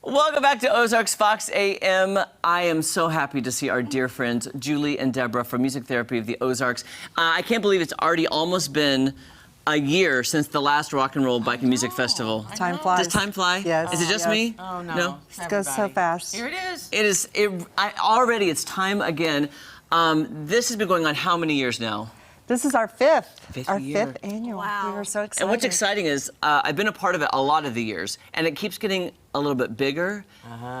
Welcome back to Ozarks Fox AM. I am so happy to see our dear friends Julie and Deborah from Music Therapy of the Ozarks. I can't believe it's already almost been a year since the last Rock and Roll Biking Music Festival. Time flies. Does time fly? Yes. Is it just yes. me? Oh, no. It goes so fast. Here it is. Already it's time again. This has been going on how many years now? This is our fifth year. fifth annual. Wow. We were so excited. And what's exciting is I've been a part of it a lot of the years, and it keeps getting a little bit bigger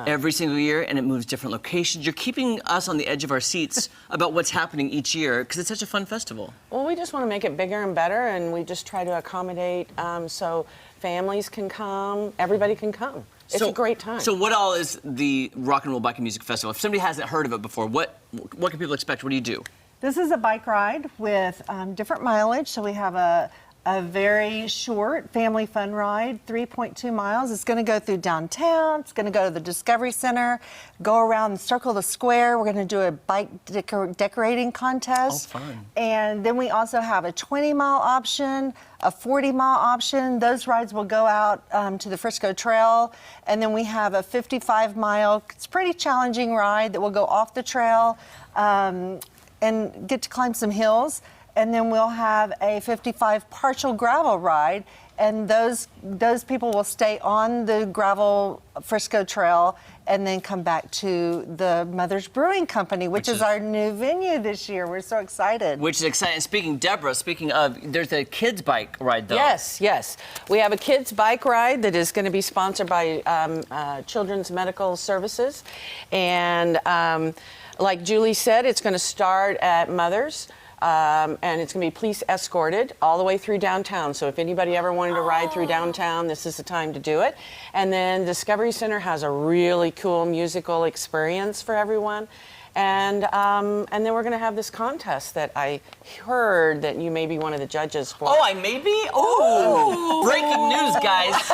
every single year, and it moves different locations. You're keeping us on the edge of our seats about what's happening each year because it's such a fun festival. Well, we just want to make it bigger and better, and we just try to accommodate so families can come, everybody can come. It's a great time. So what all is the Rock and Roll Biking Music Festival? If somebody hasn't heard of it before, what can people expect? What do you do? This is a bike ride with different mileage. So we have a very short family fun ride, 3.2 miles. It's going to go through downtown. It's going to go to the Discovery Center, go around and circle the square. We're going to do a bike decorating contest. Oh, fun. And then we also have a 20-mile option, a 40-mile option. Those rides will go out to the Frisco Trail. And then we have a 55-mile, it's a pretty challenging ride that will go off the trail and get to climb some hills. And then we'll have a 55 partial gravel ride, and those people will stay on the gravel Frisco Trail and then come back to the Mother's Brewing Company, which is our new venue this year. We're so excited. Which is exciting. Deborah, speaking of, there's a kids bike ride though. Yes. We have a kids bike ride that is going to be sponsored by Children's Medical Services. And like Julie said, it's going to start at Mother's. And it's going to be police escorted all the way through downtown. So if anybody ever wanted to ride through downtown, this is the time to do it. And then Discovery Center has a really cool musical experience for everyone. And then we're going to have this contest that I heard that you may be one of the judges for. Oh, I may be? Oh! Breaking news, guys.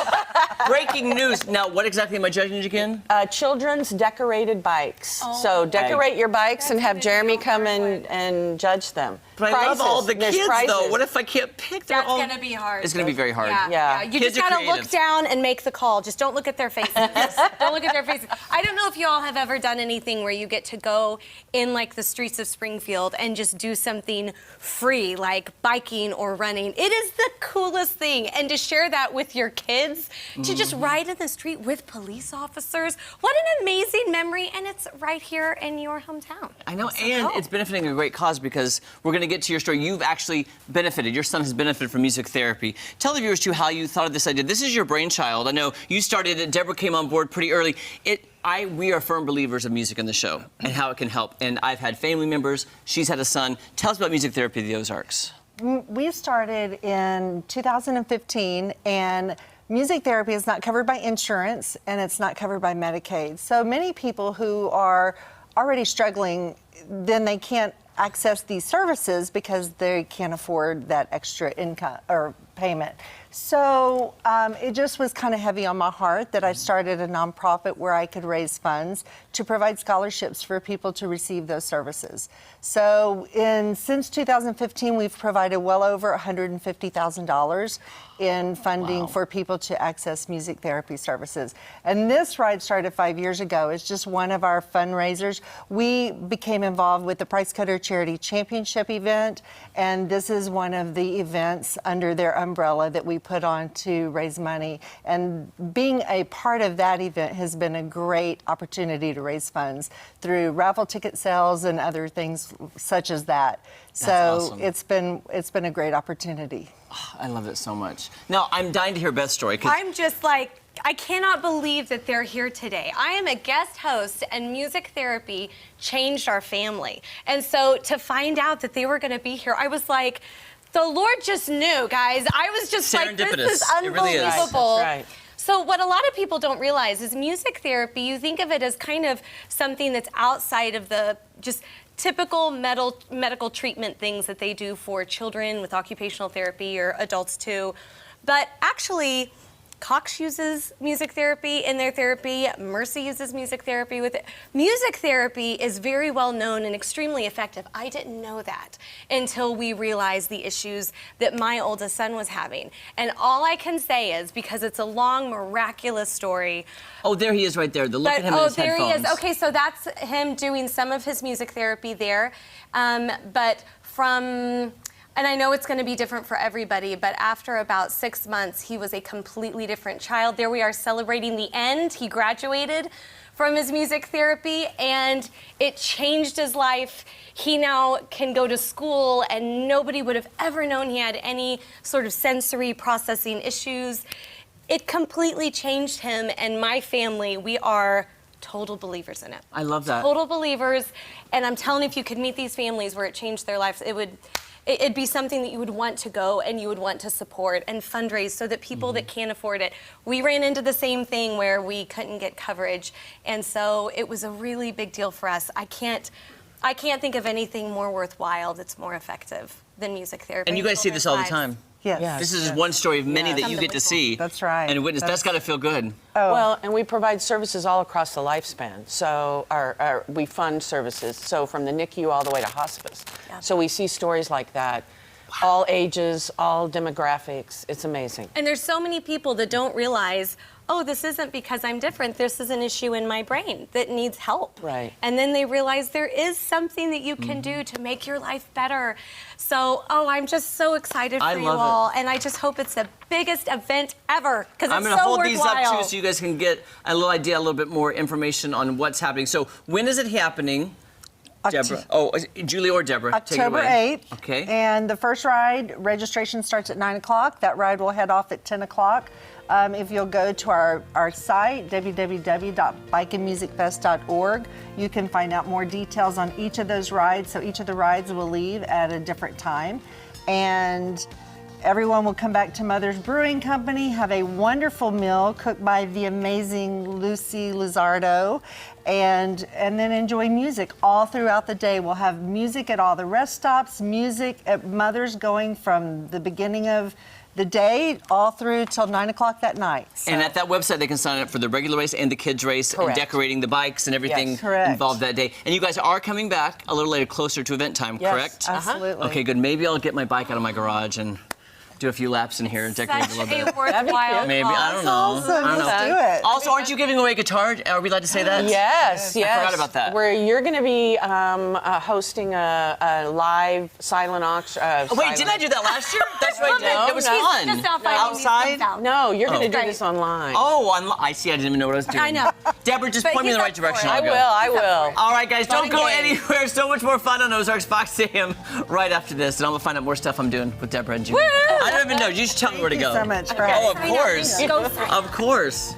Breaking news. Now, what exactly am I judging again? Children's decorated bikes. So decorate your bikes and have Jeremy come and judge them. But I love all the kids, though. What if I can't pick? That's going to be hard. It's going to be very hard. Yeah. You just got to look down and make the call. Just don't look at their faces. Don't look at their faces. I don't know if you all have ever done anything where you get to go in like the streets of Springfield and just do something free, like biking or running. It is the coolest thing. And to share that with your kids, to just ride in the street with police officers, what an amazing memory. And it's right here in your hometown. I know, and it's benefiting a great cause because we're going to get to your story. You've actually benefited. Your son has benefited from music therapy. Tell the viewers, too, how you thought of this idea. This is your brainchild. I know you started it. Deborah came on board pretty early. We are firm believers of music in the show and how it can help. And I've had family members. She's had a son. Tell us about Music Therapy of the Ozarks. We started in 2015, and music therapy is not covered by insurance, and it's not covered by Medicaid. So many people who are already struggling, then they can't access these services because they can't afford that extra income or payment. So it just was kind of heavy on my heart that I started a nonprofit where I could raise funds to provide scholarships for people to receive those services. So since 2015, we've provided well over $150,000 in funding for people to access music therapy services. And this ride started 5 years ago. It's just one of our fundraisers. We became involved with the Price Cutter Charity Championship event, and this is one of the events under their umbrella that we put on to raise money. And being a part of that event has been a great opportunity to raise funds through raffle ticket sales and other things such as that. So awesome. It's been a great opportunity. Oh, I love it so much. Now, I'm dying to hear Beth's story. I'm just like, I cannot believe that they're here today. I am a guest host, and music therapy changed our family. And so to find out that they were going to be here, I was like, the Lord just knew, guys. I was just like, this is unbelievable. It really is. That's right. So what a lot of people don't realize is music therapy, you think of it as kind of something that's outside of the just typical medical treatment things that they do for children with occupational therapy or adults too. But actually, Cox uses music therapy in their therapy. Mercy uses music therapy with it. Music therapy is very well known and extremely effective. I didn't know that until we realized the issues that my oldest son was having. And all I can say is, because it's a long, miraculous story. Oh, there he is right there. The look at him in his there headphones. he is. Okay, so that's him doing some of his music therapy there. But from... And I know it's going to be different for everybody, but after about 6 months, he was a completely different child. There we are celebrating the end. He graduated from his music therapy, and it changed his life. He now can go to school, and nobody would have ever known he had any sort of sensory processing issues. It completely changed him, and my family, we are total believers in it. I love that. Total believers, and I'm telling you, if you could meet these families where it changed their lives, it'd be something that you would want to go and you would want to support and fundraise so that people that can't afford it. We ran into the same thing where we couldn't get coverage, and so it was a really big deal for us. I can't think of anything more worthwhile that's more effective than music therapy. And you guys see this all the time. Yes. Yes. This is one story of many that you get to see. That's right. And witness. That's got to feel good. Oh. Well, and we provide services all across the lifespan. So we fund services, so from the NICU all the way to hospice. Yeah. So we see stories like that, all ages, all demographics. It's amazing. And there's so many people that don't realize, oh, this isn't because I'm different. This is an issue in my brain that needs help. Right. And then they realize there is something that you can do to make your life better. So, I'm just so excited for you love it. all. And I just hope it's the biggest event ever, because I'm it's going to so hold these worthwhile. up too so you guys can get a little idea, a little bit more information on what's happening. So when is it happening? Deborah. Oh, Julie or Deborah. Take it October away. 8th. Okay. And the first ride, registration starts at 9 o'clock. That ride will head off at 10 o'clock. If you'll go to our site, www.bikeandmusicfest.org, you can find out more details on each of those rides. So each of the rides will leave at a different time. And everyone will come back to Mother's Brewing Company, have a wonderful meal cooked by the amazing Lucy Luzardo, and then enjoy music all throughout the day. We'll have music at all the rest stops, music at Mother's going from the beginning of the day all through till 9 o'clock that night. So. And at that website, they can sign up for the regular race and the kids race, Correct. and decorating the bikes and everything Yes. Correct. involved that day. And you guys are coming back a little later, closer to event time, Yes. correct? Absolutely. Okay, good. Maybe I'll get my bike out of my garage and do a few laps in here and decorate Such a little a bit. worthwhile Maybe, I don't know. Awesome. I don't Let's know. do it. Also, aren't you giving away a guitar? Are we allowed to say that? Yes, yes. forgot about that. Where you're going to be hosting a live silent auction. Oh, wait, didn't I do that last year? That's right. No, It was no. fun. Just not finding these Outside? things out. No, you're going to do Right. this online. Oh, I see. I didn't even know what I was doing. I know. Deborah, just But point me in the he's right up for direction. it. I'll go. I will. All right, guys, don't Fun go game. anywhere. So much more fun on Ozarks Fox AM right after this. And I'm going to find out more stuff I'm doing with Deborah and Julie. I don't even know. You should tell me where to Thank go. you so much for Oh, having of I know. course. Go for it. Of course.